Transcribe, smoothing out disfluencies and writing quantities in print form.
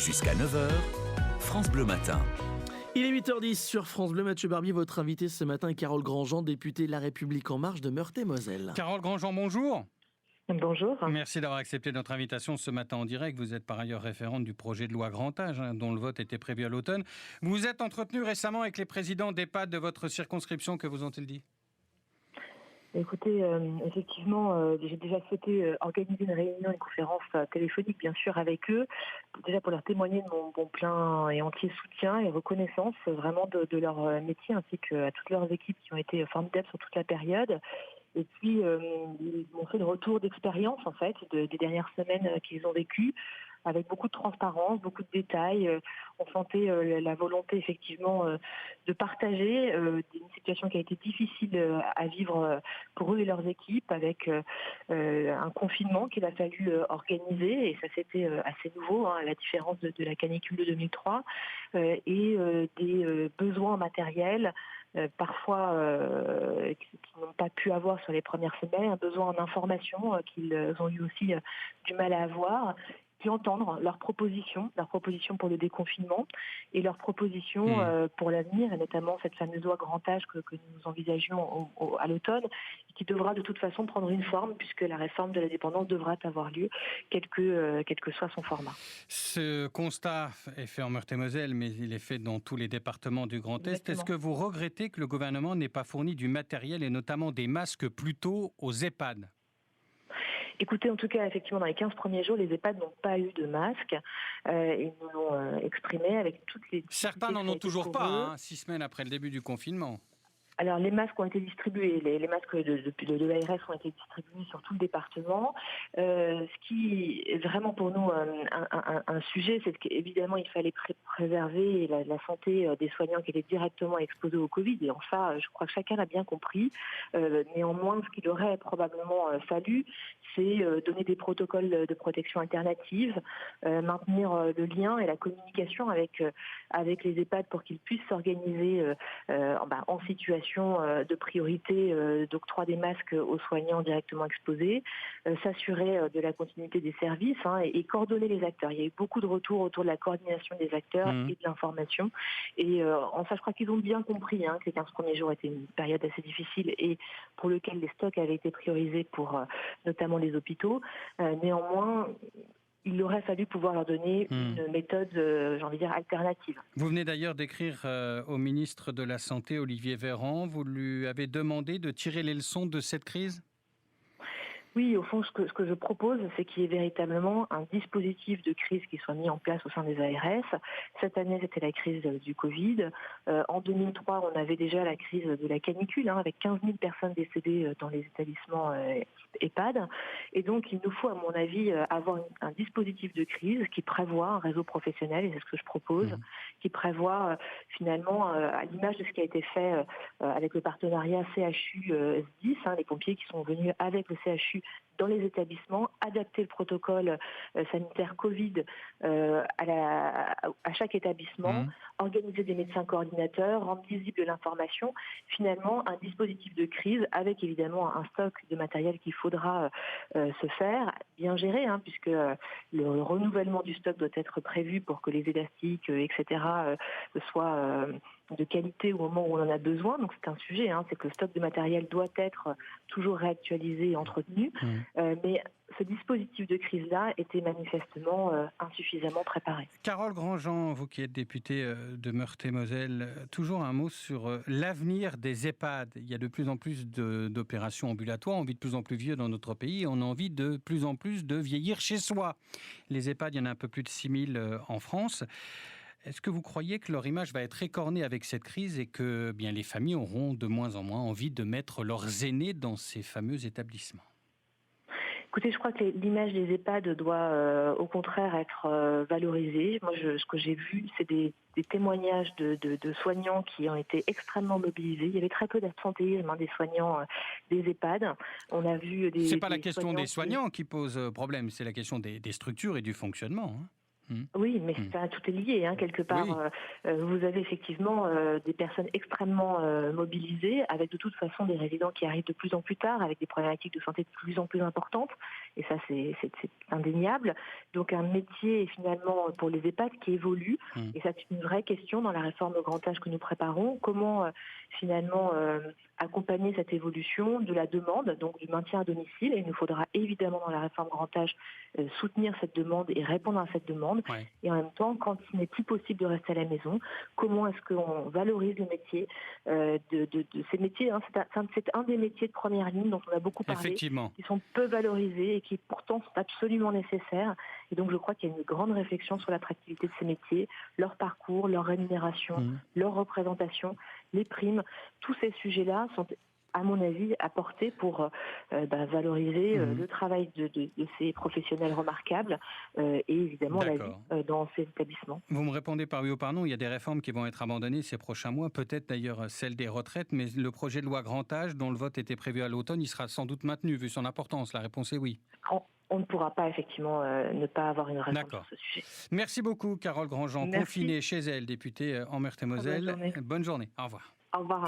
Jusqu'à 9 heures, France Bleu Matin. Il est 8h10 sur France Bleu. Mathieu Barbier, votre invité ce matin est Carole Grandjean, députée La République En Marche de Meurthe-et-Moselle. Carole Grandjean, bonjour. Bonjour. Merci d'avoir accepté notre invitation ce matin en direct. Vous êtes par ailleurs référente du projet de loi Grand Âge, dont le vote était prévu à l'automne. Vous vous êtes entretenu récemment avec les présidents d'EHPAD de votre circonscription. Que vous ont-ils dit ? Écoutez, effectivement, j'ai déjà souhaité organiser une réunion, une conférence téléphonique, bien sûr, avec eux, déjà pour leur témoigner de mon plein et entier soutien et reconnaissance vraiment de leur métier, ainsi qu'à toutes leurs équipes qui ont été formidables sur toute la période. Et puis, ils m'ont fait le retour d'expérience, en fait, des dernières semaines qu'ils ont vécues, avec beaucoup de transparence, beaucoup de détails. On sentait la volonté, effectivement, de partager une situation qui a été difficile à vivre pour eux et leurs équipes, avec un confinement qu'il a fallu organiser, et ça c'était assez nouveau, à la différence de la canicule de 2003, et des besoins matériels, parfois qu'ils n'ont pas pu avoir sur les premières semaines, un besoin en information qu'ils ont eu aussi du mal à avoir, puis entendre leurs propositions pour le déconfinement et leurs propositions pour l'avenir, et notamment cette fameuse loi Grand Âge que nous envisagions à l'automne, et qui devra de toute façon prendre une forme, puisque la réforme de la dépendance devra avoir lieu, quel que soit son format. Ce constat est fait en Meurthe-et-Moselle, mais il est fait dans tous les départements du Grand Est. Exactement. Est-ce que vous regrettez que le gouvernement n'ait pas fourni du matériel et notamment des masques plus tôt aux EHPAD ? Écoutez, en tout cas, effectivement, dans les 15 premiers jours, les EHPAD n'ont pas eu de masque. Ils nous l'ont exprimé avec toutes les... Certains n'en ont toujours pas, 6 semaines après le début du confinement. Alors, les masques ont été distribués, les masques de l'ARS ont été distribués sur tout le département. Ce qui est vraiment pour nous un sujet, c'est qu'évidemment, il fallait préserver la santé des soignants qui étaient directement exposés au Covid. Et enfin, je crois que chacun l'a bien compris. Néanmoins, ce qu'il aurait probablement fallu, c'est donner des protocoles de protection alternatifs, maintenir le lien et la communication avec les EHPAD pour qu'ils puissent s'organiser en situation de priorité d'octroi des masques aux soignants directement exposés, s'assurer de la continuité des services et coordonner les acteurs. Il y a eu beaucoup de retours autour de la coordination des acteurs et de l'information. Et en ça, je crois qu'ils ont bien compris que les 15 premiers jours étaient une période assez difficile et pour lequel les stocks avaient été priorisés pour notamment les hôpitaux. Néanmoins, il aurait fallu pouvoir leur donner une méthode, alternative. Vous venez d'ailleurs d'écrire au ministre de la Santé, Olivier Véran. Vous lui avez demandé de tirer les leçons de cette crise ? Oui, au fond, ce que je propose, c'est qu'il y ait véritablement un dispositif de crise qui soit mis en place au sein des ARS. Cette année, c'était la crise du Covid. En 2003, on avait déjà la crise de la canicule, avec 15 000 personnes décédées dans les établissements EHPAD. Et donc, il nous faut, à mon avis, avoir un dispositif de crise qui prévoit un réseau professionnel, et c'est ce que je propose, qui prévoit finalement, à l'image de ce qui a été fait avec le partenariat CHU-SDIS, les pompiers qui sont venus avec le CHU dans les établissements, adapter le protocole sanitaire Covid à chaque établissement, organiser des médecins coordinateurs, rendre visible l'information, finalement un dispositif de crise avec évidemment un stock de matériel qu'il faudra se faire, bien géré, puisque le renouvellement du stock doit être prévu pour que les élastiques, etc., soient de qualité au moment où on en a besoin. Donc c'est un sujet, c'est que le stock de matériel doit être toujours réactualisé et entretenu. Mais ce dispositif de crise-là était manifestement insuffisamment préparé. Carole Grandjean, vous qui êtes députée de Meurthe-et-Moselle, toujours un mot sur l'avenir des EHPAD. Il y a de plus en plus d'opérations ambulatoires, on vit de plus en plus vieux dans notre pays, on a envie de plus en plus de vieillir chez soi. Les EHPAD, il y en a un peu plus de 6 000 en France. Est-ce que vous croyez que leur image va être écornée avec cette crise et que les familles auront de moins en moins envie de mettre leurs aînés dans ces fameux établissements ? Écoutez, je crois que l'image des EHPAD doit au contraire être valorisée. Moi, ce que j'ai vu, c'est des témoignages de soignants qui ont été extrêmement mobilisés. Il y avait très peu d'absentéisme des soignants des EHPAD. On a vu c'est pas la question des soignants qui pose problème, c'est la question des structures et du fonctionnement. Oui, mais tout est lié, quelque part. Oui. Vous avez effectivement des personnes extrêmement mobilisées, avec de toute façon des résidents qui arrivent de plus en plus tard, avec des problématiques de santé de plus en plus importantes, et ça c'est indéniable. Donc un métier finalement pour les EHPAD qui évolue, et ça c'est une vraie question dans la réforme au grand âge que nous préparons, comment finalement accompagner cette évolution de la demande, donc du maintien à domicile, et il nous faudra évidemment dans la réforme grand âge soutenir cette demande et répondre à cette demande. Ouais. Et en même temps, quand il n'est plus possible de rester à la maison, comment est-ce qu'on valorise le métier de ces métiers, c'est un des métiers de première ligne dont on a beaucoup parlé, qui sont peu valorisés et qui pourtant sont absolument nécessaires. Et donc je crois qu'il y a une grande réflexion sur l'attractivité de ces métiers, leur parcours, leur rémunération, leur représentation, les primes. Tous ces sujets-là sont, à mon avis, apportés pour valoriser le travail de ces professionnels remarquables et évidemment la vie dans ces établissements. Vous me répondez par oui ou par non. Il y a des réformes qui vont être abandonnées ces prochains mois, peut-être d'ailleurs celle des retraites, mais le projet de loi grand âge, dont le vote était prévu à l'automne, il sera sans doute maintenu vu son importance. La réponse est oui. On ne pourra pas effectivement ne pas avoir une réforme sur ce sujet. Merci beaucoup Carole Grandjean, confinée chez elle, députée en Meurthe-et-Moselle. Bonne journée. Au revoir. Au revoir.